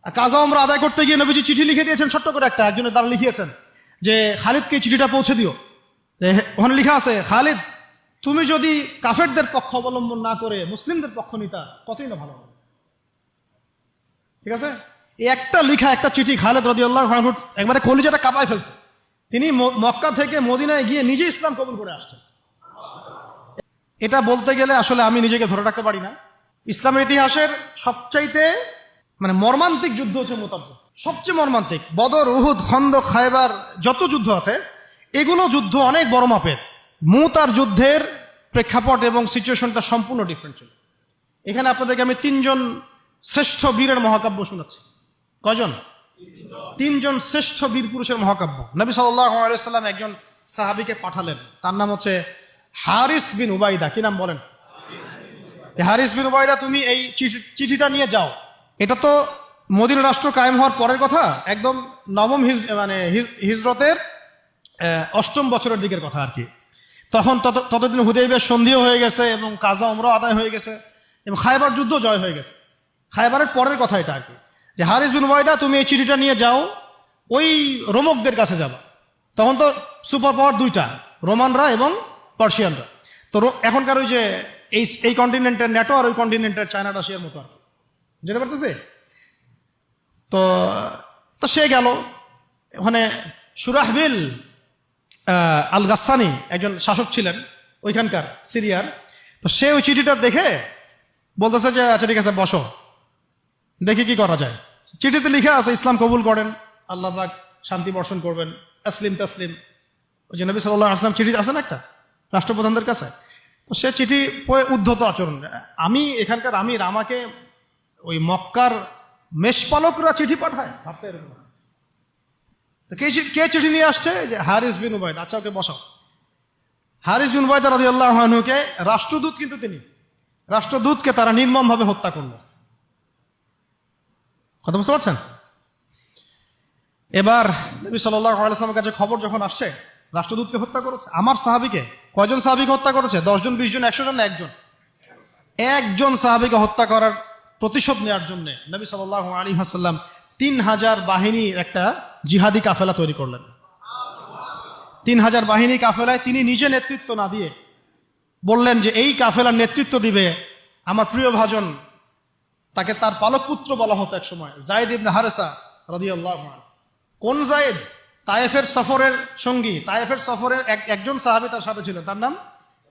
কাজা ওমরা আদায় করতে গিয়ে নবীজি চিঠি লিখে দিয়েছেন, ছোট্ট করে একটা, একজনের দ্বারা লিখিয়েছেন যে খালিদকে চিঠিটা পৌঁছে দিও। ওখানে লেখা আছে, খালিদ তুমি যদি কাফেরদের পক্ষ অবলম্বন না করে মুসলিমদের পক্ষ নিতা কতই না ভালো হবে। ঠিক আছে, এই একটা লিখা একটা চিঠি খালিদ রাদিয়াল্লাহু আনহু একবারে কলিজাটা কাঁপায় ফেলছে। তিনি মক্কা থেকে মদিনায় গিয়ে নিজে ইসলাম কবুল করে আসছেন। এটা বলতে গেলে আসলে আমি নিজেকে ধরে রাখতে পারি না। ইসলামের ইতিহাসের সবচাইতে মর্মান্তিক যুদ্ধ হচ্ছে মুতার যুদ্ধ, সবচেয়ে মর্মান্তিক। বদর, উহুদ, খন্দক, খায়বার যত যুদ্ধ আছে এগুলো যুদ্ধ অনেক বড় মাপের। মুতার যুদ্ধের প্রেক্ষাপট এবং সিচুয়েশনটা সম্পূর্ণ ডিফারেন্ট ছিল। এখানে আপনাদেরকে আমি 3 জন শ্রেষ্ঠ বীরের মহাকাব্য শোনাচ্ছি। কয়জন? 3 জন শ্রেষ্ঠ বীর পুরুষের মহাকাব্য। নবী সাল্লাল্লাহু আলাইহি ওয়াসাল্লাম একজন সাহাবীকে পাঠালেন, তার নাম হচ্ছে হারিস বিন উবাইদা। কি নাম বলেন? হারিস বিন উবাইদা, তুমি এই চিঠিটা নিয়ে যাও। এটা তো মদিনা রাষ্ট্র কায়েম হওয়ার পরের কথা, একদম নবম হিজরতের 8ম বছরের দিকের কথা আর কি। তখন ততদিন হুদাইবিয়ার সন্ধিও হয়ে গেছে এবং কাজা ওমরা আদায় হয়ে গেছে এবং খায়বার যুদ্ধ জয় হয়ে গেছে। খায়বারের পরের কথা এটা আর কি, যে হারিস বিন উবাইদা তুমি এই চিঠিটা নিয়ে যাও, ওই রোমকদের কাছে যাবা। তখন তো সুপার পাওয়ার 2টা, রোমানরা এবং পার্সিয়ানরা। তো এখনকার ওই যে এই কন্টিনেন্টের ন্যাটো আর ওই কন্টিনেন্টের চায়না রাশিয়ার মতো আর কি, যেতে পারতেছে। তো সে গেল ওখানে। সুরাহবিল আল গাসসানি একজন শাসক ছিলেন ওইখানকার সিরিয়ার। তো সে ওই চিঠিটা দেখে বলতেছে যে আচ্ছা ঠিক আছে, বসো, দেখি কি করা যায়। চিঠিতে লিখে আছে ইসলাম কবুল করেন, আল্লাহ পাক শান্তি বর্ষণ করবেন, আসলিম তাসলিম। ওই যে নবী সাল্লাল্লাহু আলাইহি ওয়াসাল্লাম চিঠি আছে না একটা রাষ্ট্রপ্রধানদের কাছে, তো সে চিঠি পড়ে উদ্ধত আচরণ। আমি এখানকার আমির, আমাকে ওই মক্কার মেষপালকরা চিঠি পাঠায়, ভাবতে এরকম। তো কে চিঠি নিয়ে আসছে? যে হারিস বিন উবাইদা। আচ্ছা ওকে বসাও। হারিস বিন উবাইদা রাদিয়াল্লাহু আনহুকে, রাষ্ট্রদূত কিন্তু তিনি, রাষ্ট্রদূতকে তারা নির্মমভাবে হত্যা করলো। কথা বুঝতে পারছেন? এবার নবী সাল্লাল্লাহু আলাইহি ওয়াসাল্লামের কাছে খবর যখন আসছে রাষ্ট্রদূতকে হত্যা করেছে, আমার সাহাবীকে। কয়জন সাহাবীকে হত্যা করেছে? 10 জন, 20 জন, 100 জন না একজন সাহাবীকে হত্যা করার প্রতিশোধ নেওয়ার জন্য নবী সাল্লাল্লাহু আলাইহি ওয়াসাল্লাম 3000 বাহিনীর একটা জিহাদি কাফেলা তৈরি করলেন। 3000 বাহিনী কাফেলায় তিনি নিজে নেতৃত্ব না দিয়ে বললেন যে এই কাফেলার নেতৃত্ব দিবে আমার প্রিয় ভাজন, তাকে তার পালক পুত্র বলা হতো এক সময়, যায়েদ ইবনে হারেসা রাদিয়াল্লাহু আনহু। কোন যায়েদ? তায়েফের সফরের সঙ্গী, তায়েফের সফরের একজন সাহাবী তার সাথে ছিল, তার নাম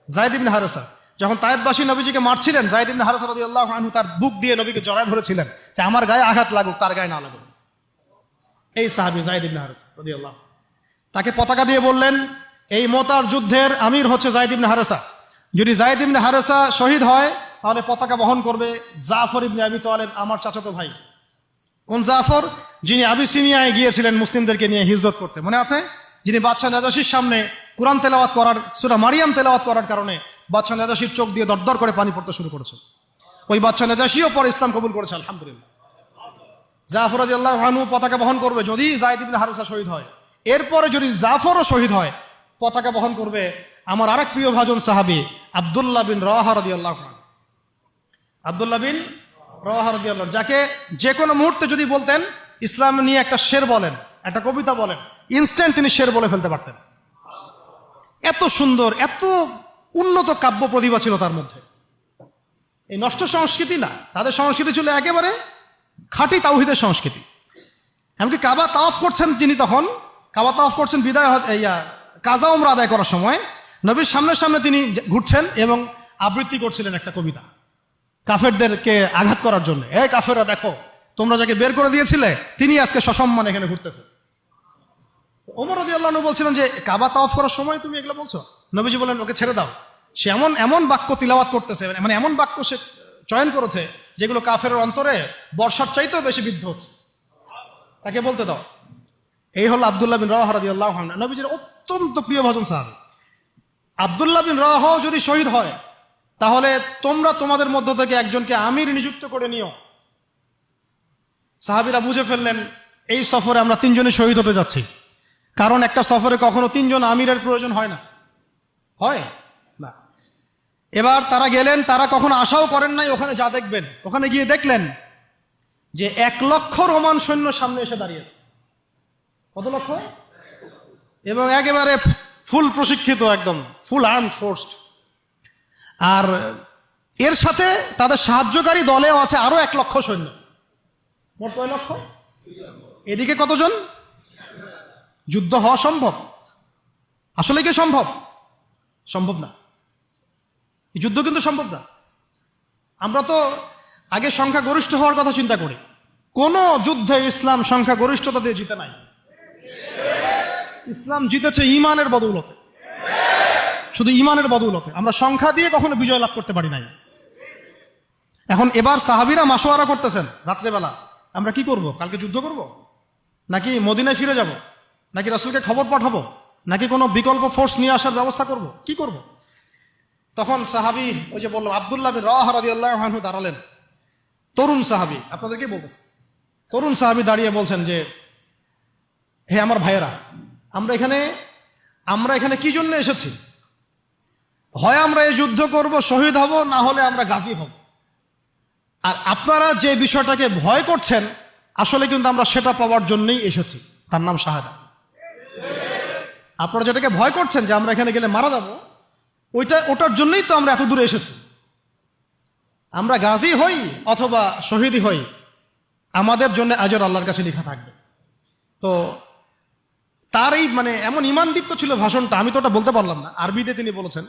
যায়েদ ইবনে হারেসা। যখন তায়েফবাসী নবীজিকে মারছিলেন, যায়েদ ইবনে হারেসা রাদিয়াল্লাহু আনহু তার বুক দিয়ে নবীকে জড়ায় ধরেছিলেন যে আমার গায়ে আঘাত লাগুক, তার গায়ে না লাগুক। এই সাহাবী যায়েদ ইবনে হারেসা রাদিয়াল্লাহু, তাকে পতাকা দিয়ে বললেন এই মোতার যুদ্ধের আমির হচ্ছে যায়েদ ইবনে হারেসা। যদি যায়েদ ইবনে হারেসা শহীদ হয় তাহলে পতাকা বহন করবে জাফর ইবনে আবি তালেব, আমার চাচাতো ভাই। কোন জাফর? যিনি আবিসিনিয়ায় গিয়েছিলেন মুসলিমদেরকে নিয়ে হিজরত করতে, মনে আছে? যিনি বাদশাহ নাজাশির সামনে কোরআন তেলাওয়াত করার, সূরা মারিয়াম তেলাওয়াত করার কারণে বাদশাহ নাজাশির চোখ দিয়ে দরদর করে পানি পড়তে শুরু করেছে। ওই বাদশাহ নাজাশিও পরে ইসলাম কবুল করেছে, আলহামদুলিল্লাহ। জাফর রাদিয়াল্লাহু আনহু পতাকা বহন করবে যদি যায়েদ ইবনে হারেসা শহীদ হয়। এরপরে যদি জাফরও শহীদ হয়, পতাকা বহন করবে আমার আরেক প্রিয় ভাজন সাহাবী আব্দুল্লাহ বিন রাওয়াহা রাদিয়াল্লাহু আনহু। আব্দুল্লাহ বিন রাওয়াহা রাদিয়াল্লাহু, যাকে যে কোনো মুহূর্তে যদি বলতেন ইসলাম নিয়ে একটা শের বলেন, একটা কবিতা বলেন, ইনস্ট্যান্ট তিনি শের বলে ফেলতে পারতেন। এত সুন্দর, এত উন্নত কাব্য প্রতিভা ছিল তার মধ্যে। এই নষ্ট সংস্কৃতি না, তাদের সংস্কৃতি ছিল একেবারে খাঁটি তাওহীদের সংস্কৃতি। এমনকি কাবা তাওয়াফ করছেন যিনি, তখন কাবা তাওয়াফ করছেন বিদায় কাজা ওমরা আদায় করার সময় নবীর সামনে সামনে তিনি ঘুরছেন এবং আবৃত্তি করছিলেন একটা কবিতা কাফেরদেরকে আঘাত করার জন্য। এই কাফেররা দেখো, তোমরা যাকে বের করে দিয়েছিলে তিনি আজকে সসম্মানে এখানে ঘুরতেছে। ওমর রাদিয়াল্লাহু আনহু বলছিলেন যে কাবা তাওয়াফ করার সময় তুমি এগুলো বলছো? নবীজি বলেন ওকে ছেড়ে দাও, সে এমন বাক্য তিলাওয়াত করতেছে, এমন বাক্য সে চয়ন করেছে যেগুলো কাফেরের অন্তরে বর্ষার চাইতেও বেশি বিদ্ধ হচ্ছে, তাকে বলতে দাও। এই হলো আব্দুল্লাহ বিন রাওয়াহা রাদিয়াল্লাহু আনহু, নবীজির অত্যন্ত প্রিয় ভাজন সাহাবী। আব্দুল্লাহ বিন রাওয়াহা যদি শহীদ হয় তাহলে তোমরা তোমাদের মধ্য থেকে একজনকে আমির নিযুক্ত করে নিও। সাহাবীরা বুঝে ফেললেন এই সফরে আমরা 3 জনই শহীদ হতে যাচ্ছি, কারণ একটা সফরে কখনো 3 জন আমিরের প্রয়োজন হয় না, হয় না। এবার তারা গেলেন, তারা কখনো আশাও করেন নাই ওখানে যা দেখবেন। ওখানে গিয়ে দেখলেন যে 1,00,000 রোমান সৈন্য সামনে এসে দাঁড়িয়েছে। কত লক্ষ? এবং একেবারে ফুল প্রশিক্ষিত, একদম ফুল আর্মড ফোর্সড। আর এর সাথে তাদের সাহায্যকারী দলেও আছে আরো 1,00,000 সৈন্য। মোট কয় লক্ষ? এদিকে কতজন? যুদ্ধ হওয়া সম্ভব? আসলে কি সম্ভব? সম্ভব না। যুদ্ধ কিন্তু সম্ভব না। আমরা তো আগে সংখ্যা গরিষ্ঠ হওয়ার কথা চিন্তা করি। কোন যুদ্ধে ইসলাম সংখ্যা গরিষ্ঠতা দিয়ে জিতে নাই। ইসলাম জিতেছে ইমানের বদৌলতে, শুধু ইমানের বদৌলতে। আমরা সংখ্যা দিয়ে কখনো বিজয় লাভ করতে পারি নাই। এখন এবার সাহাবীরা মাশওয়ারা করতেছেন রাত্রেবেলা, আমরা কি করব? কালকে যুদ্ধ করব, নাকি মদিনায় ফিরে যাব, নাকি রাসূলকে খবর পাঠাবো, নাকি কোনো বিকল্প ফোর্স নিয়ে আসার ব্যবস্থা করব, কি করব? তখন সাহাবী, ওই যে বললাম আব্দুল্লাহ বিন রাওয়াহা রাদিয়াল্লাহু আনহু দাঁড়ালেন। তরুণ সাহাবী, আপনাদেরকে বলতেছে, তরুণ সাহাবী দাঁড়িয়ে বলছেন যে, হে আমার ভাইয়েরা, আমরা এখানে কি জন্য এসেছি? হয় আমরা এই যুদ্ধ করব, শহীদ হব, না হলে আমরা গাজী হব। আর আপনারা যে বিষয়টাকে ভয় করছেন, আসলে কিন্তু আমরা সেটা পাওয়ার জন্যই এসেছি, তার নাম শাহাদা। আপনারা যেটাকে ভয় করছেন যে আমরা এখানে গেলে মারা যাব, ওটার জন্যই তো আমরা এত দূরে এসেছি। আমরা গাজী হই অথবা শহীদই হই, আমাদের জন্য আজর আল্লাহর কাছে লেখা থাকবে। তো তার এই এমন ইমানদীপ্ত ছিল ভাষণটা, আমি তো ওটা বলতে পারলাম না, আরবিতে তিনি বলেছেন।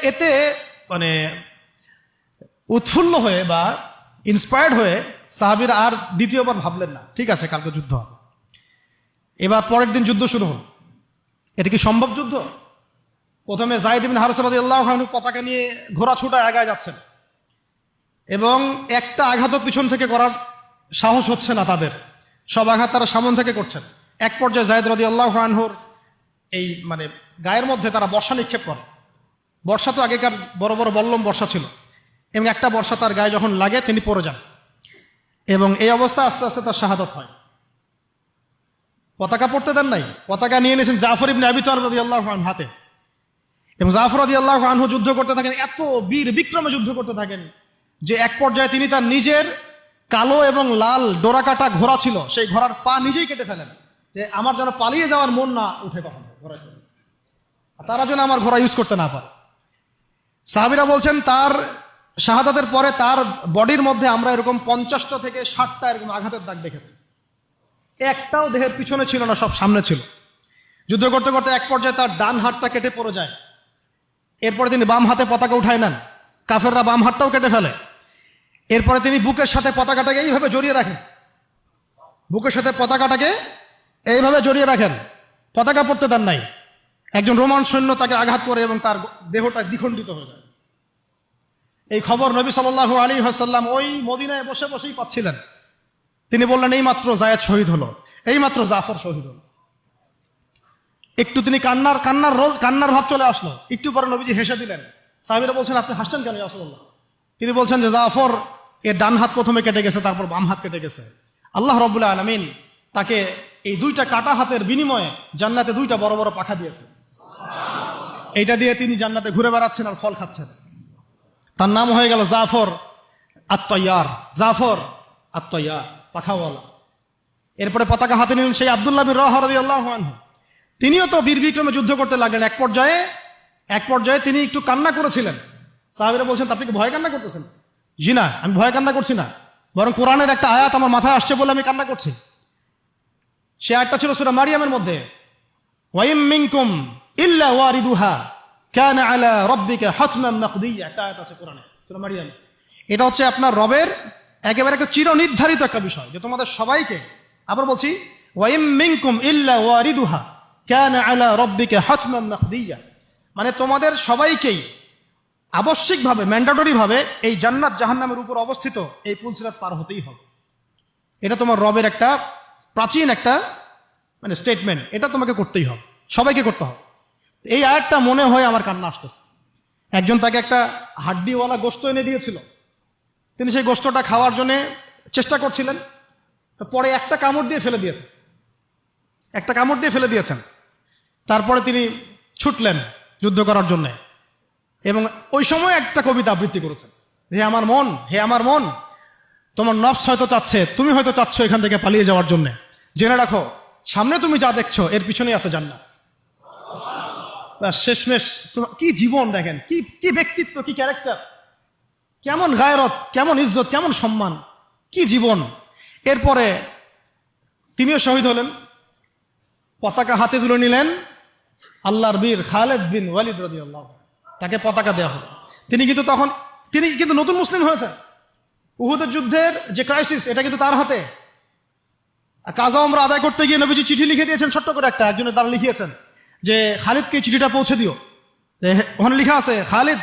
এতে উৎফুল্ল হয়ে বা ইন্সপায়ার্ড হয়ে সাহাবীরা আর দ্বিতীয়বার ভাবলেন না, ঠিক আছে কালকে যুদ্ধ হবে। এবার পরের দিন যুদ্ধ শুরু হল। এটা কি সম্ভব যুদ্ধ? প্রথমে যায়েদ ইবনে হারেসা রাদিয়াল্লাহু আনহু পতাকা নিয়ে ঘোড়া ছুটা আগায় যাচ্ছেন, এবং একটা আঘাতও পিছন থেকে করার সাহস হচ্ছে না তাদের, সব আঘাত তারা সামন থেকে করছেন। এক পর্যায়ে যায়েদ রাদিয়াল্লাহু আনহুর এই গায়ের মধ্যে তারা বর্ষা নিক্ষেপ করে। বর্ষা তো আগেকার বড় বড় বল্লম বর্ষা ছিল, এবং একটা বর্ষা তার গায়ে যখন লাগে তিনি পড়ে যান, এবং এই অবস্থা আস্তে আস্তে তার শাহাদাত হয়। পতাকা পড়তে দেন নাই, পতাকা নিয়ে নিয়েছেন জাফর ইবনে আবি তালিব রাদিয়াল্লাহু আনহু হাতে, এবং জাফর রাদিয়াল্লাহু আনহু যুদ্ধ করতে থাকেন, এত বীর বিক্রমে যুদ্ধ করতে থাকেন যে এক পর্যায়ে তিনি তার নিজের কালো এবং লাল ডোরাকাটা ঘোড়া ছিল, সেই ঘোড়ার পা নিজেই কেটে ফেলেন, যে আমার যেন পালিয়ে যাওয়ার মন না উঠে কখনো ঘোড়ার জন্য, তারা যেন আমার ঘোড়া ইউজ করতে না পারে। সাহাবীরা বলছেন তার শাহাদাতের পরে তার বডির মধ্যে আমরা এরকম 50টা থেকে 60টা এরকম আঘাতের দাগ দেখেছি। একটাও দেহের পিছনে ছিল না, সব সামনে ছিল। যুদ্ধ করতে করতে এক পর্যায়ে তার ডান হাতটা কেটে পড়ে যায়। এরপরে তিনি বাম হাতে পতাকা উঠায় নেন, কাফেররা বাম হাতটাও কেটে ফেলে। এরপরে তিনি বুকের সাথে পতাকাটাকে এইভাবে জড়িয়ে রাখেন, বুকের সাথে পতাকাটাকে এইভাবে জড়িয়ে রাখেন, পতাকা পড়তে দেন নাই। একজন রোমান সৈন্য তাকে আঘাত করে এবং তার দেহটা দ্বিখণ্ডিত হয়ে যায়। এই খবর নবী সাল্লাল্লাহু আলাইহি ওয়াসাল্লাম ওই মদিনায় বসে বসেই পাচ্ছিলেন। তিনি বললেন, এই মাত্র যায়েদ শহীদ হলো, এই মাত্র জাফর শহীদ হলো। একটু তিনি কান্নার ভাব চলে আসলো। একটু পরে নবীজি হেসে দিলেন। সাহাবীরা বলছেন, আপনি হাসছেন কেন ইয়া রাসূলুল্লাহ? তিনি বলছেন যে জাফর এর ডান হাত প্রথমে কেটে গেছে, তারপর বাম হাত কেটে গেছে। আল্লাহ রাব্বুল আলামিন তাকে এই দুইটা কাটা হাতের বিনিময়ে জান্নাতে দুইটা বড় বড় পাখা দিয়েছে। এইটা দিয়ে তিনি জান্নাতে ঘুরে বেড়াচ্ছেন আর ফল খাচ্ছেন। তার নাম হয়ে গেল জাফর আত-তাইয়ার, জাফর আত-তাইয়ার, পাখাওয়ালা। এরপরে পতাকা হাতে নিলেন সেই আব্দুল্লাহ বিন রাওয়াহা রাদিয়াল্লাহু আনহু। তিনিও তো বীর বিক্রমে যুদ্ধ করতে লাগলেন। এক পর্যায়ে তিনি একটু কান্না করেছিলেন। সাহাবীরা বলছেন, আপনি কি ভয় কান্না করতেছেন? জি না, আমি ভয় কান্না করছি না, বরং কোরআনের একটা আয়াত আমার মাথায় আসছে বলে আমি কান্না করছি। সে আয়াতটা ছিল সূরা মারিয়ামের মধ্যে, ওয়াইম মিনকুম ইল্লা ওয়ারিদুহা কানা আলা রাব্বিকা হাতমান মাকদিয়া, একটা আয়াত আছে কোরআনে সূরা মারিয়াম। এটা হচ্ছে আপনার রবের একেবারে একটা চিরনির্ধারিত একটা বিষয়, যে তোমাদের সবাইকে, আবার বলছি, ওয়াইম মিনকুম ইল্লা ওয়ারিদুহা কানা আলা রাব্বিকা হাতমান মাকদিয়া, তোমাদের সবাইকেই আবশ্যিকভাবে, ম্যান্ডেটরিভাবে এই জান্নাত জাহান্নামের উপর অবস্থিত এই পুলসিরাত পার হতেই হবে। এটা তোমার রবের একটা প্রাচীন একটা স্টেটমেন্ট, এটা তোমাকে করতেই হবে, সবাইকে করতে হবে। এই আয়াতটা মনে হয় আমার কান্না আসতেছে। একজন তাকে একটা হাড্ডিওয়ালা গোশত এনে দিয়েছিল, তিনি সেই গোশতটা খাওয়ার জন্য চেষ্টা করছিলেন, তো পরে একটা কামড় দিয়ে ফেলে দিয়েছেন। তারপরে তিনি ছুটলেন যুদ্ধ করার জন্য, এবং ওই সময় একটা কবিতা আবৃত্তি করেছেন, হে আমার মন, তোমার নফস হয়তো চাচ্ছে, তুমি হয়তো চাচ্ছ এখান থেকে পালিয়ে যাওয়ার জন্য। জেনে রাখো, সামনে তুমি যা দেখছো এর পিছনেই আছে জান্নাত। শেষমেশ কি জীবন দেখেন, কি কি ব্যক্তিত্ব, কি ক্যারেক্টার, কেমন গায়রত, কেমন ইজ্জত, কেমন সম্মান, কি জীবন। এরপরে তিনিও শহীদ হলেন, পতাকা হাতে তুলে নিলেন আল্লাহর বীর খালেদ বিন ওয়ালিদ রাদিয়াল্লাহু আনহু, তাকে পতাকা দেওয়া হলো। তিনি কিন্তু নতুন মুসলিম হয়েছেন। উহুদের যুদ্ধের যে ক্রাইসিস, এটা কিন্তু তার হাতে। কাজা ওমরা আদায় করতে গিয়ে নবীজি চিঠি লিখে দিয়েছেন, ছোট্ট করে একজনের দ্বারা লিখিয়েছেন যে খালিদকে চিঠিটা পৌঁছে দিও। ওখানে লেখা আছে, খালিদ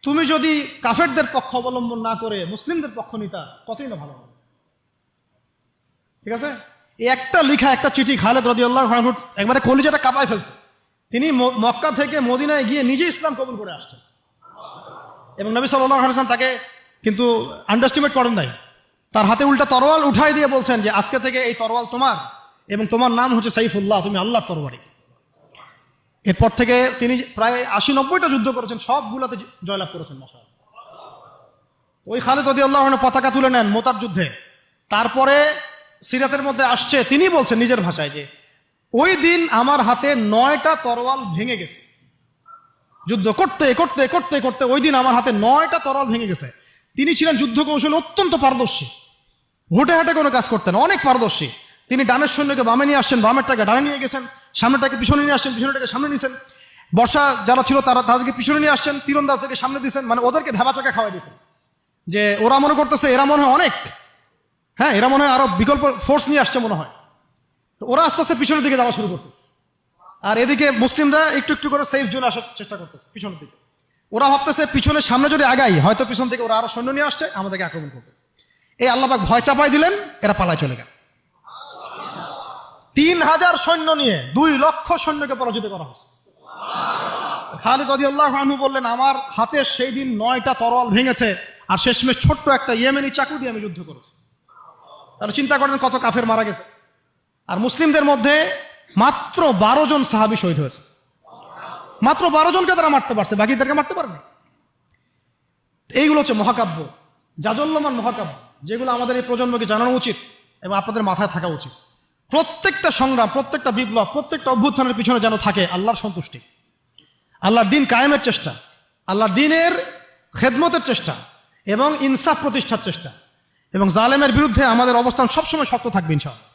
তুমি যদি কাফেরদের পক্ষ অবলম্বন না করে মুসলিমদের পক্ষ নিতা কতই না ভালো হবে। ঠিক আছে, এই একটা লেখা, একটা চিঠি খালিদ রাদিয়াল্লাহু আনহু একবারে কলিজাটা কাঁপায় ফেলছে। তিনি মক্কা থেকে মদিনায় গিয়ে নিজে ইসলাম কবুল করে আসছেন, এবং নবী সাল্লাল্লাহু আলাইহি ওয়াসাল্লাম তাকে কিন্তু আন্ডারস্টিমেট করেন নাই। তার হাতে উল্টা তরোয়াল উঠাই দিয়ে বলছেন যে আজকে থেকে এই তরোয়াল তোমার, এবং তোমার নাম হচ্ছে সাইফুল্লাহ, তুমি আল্লাহর তরবারি। এরপর থেকে তিনি প্রায় 80-90টা যুদ্ধ করেছেন, সবগুলোতে জয়লাভ করেছেন। মাশাআল্লাহ। ওই খালিদ রাদিয়াল্লাহু আনহু পতাকা তুলে নেন মোতার যুদ্ধে। তারপরে সিরাতের মধ্যে আসছে, তিনি বলছেন নিজের ভাষায় যে ওই দিন আমার হাতে 9টা তরোয়াল ভেঙে গেছে। যুদ্ধ করতে করতে করতে করতে ওই দিন আমার হাতে 9টা তরোয়াল ভেঙে গেছে। তিনি ছিলেন যুদ্ধ কৌশলে অত্যন্ত পারদর্শী, হুটে হাটে কোনো কাজ করতেন, অনেক পারদর্শী। তিনি ডানের সৈন্যকে বামে নিয়ে আসছেন, বামেরটাকে ডানে নিয়ে গেছেন, সামনেটাকে পিছনে নিয়ে আসছেন, পিছনেটাকে সামনে নিয়েছেন। বর্ষা যারা ছিল তাদেরকে পিছনে নিয়ে আসছেন, তীরন্দাজদেরকে সামনে দিয়েছেন, মানে ওদেরকে ভেবাচাকা খাওয়াই দিয়েছেন যে ওরা মনে করতেছে এরা মনে হয় অনেক, হ্যাঁ এরা মনে হয় আরো বিকল্প ফোর্স নিয়ে আসছে মনে হয়। তো ওরা আস্তে আস্তে পিছনের দিকে যাওয়া শুরু করতেছে, আর এদিকে মুসলিমরা একটু একটু করে সেফ জোনে আসার চেষ্টা করতেছে পিছনের দিকে। ওরা ভাবতেছে পিছনের সামনে যদি আগাই, হয়তো পিছন থেকে ওরা আরো সৈন্য নিয়ে আসছে, আমাদেরকে আক্রমণ করবে। এই আল্লাহ পাক ভয় চাপাই দিলেন, এরা পালায় চলে গেল। 3000 সৈন্য নিয়ে 2 লক্ষ সৈন্যকে পরাজিত করা হয়েছে। খালিদ রাদিয়াল্লাহু আনহু বললেন, আমার হাতে সেই দিন 9টা তরোয়াল ভেঙেছে, আর শেষমেশ ছোট্ট একটা ইয়েমেনি চাকু দিয়ে আমি যুদ্ধ করেছি। তাহলে চিন্তা করেন কত কাফের মারা গেছে। আর মুসলিমদের মধ্যে মাত্র 12 জন সাহাবী শহীদ হয়েছে। মাত্র 12 জনকে তারা মারতে পারছে, বাকিদেরকে মারতে পারেনি। এইগুলো হচ্ছে মহাকাব্য, জাজল্যমান মহাকাব্য, যেগুলো আমাদের এই প্রজন্মকে জানানো উচিত এবং আপনাদের মাথায় থাকা উচিত। প্রত্যেকটা সংগ্রাম, প্রত্যেকটা বিপ্লব, প্রত্যেকটা অভ্যুত্থানের পিছনে যেন থাকে আল্লাহর সন্তুষ্টি, আল্লাহর দিন কায়েমের চেষ্টা, আল্লাহর দিনের খেদমতের চেষ্টা এবং ইনসাফ প্রতিষ্ঠার চেষ্টা, এবং জালেমের বিরুদ্ধে আমাদের অবস্থান সবসময় শক্ত থাকবে ইনশাআল্লাহ।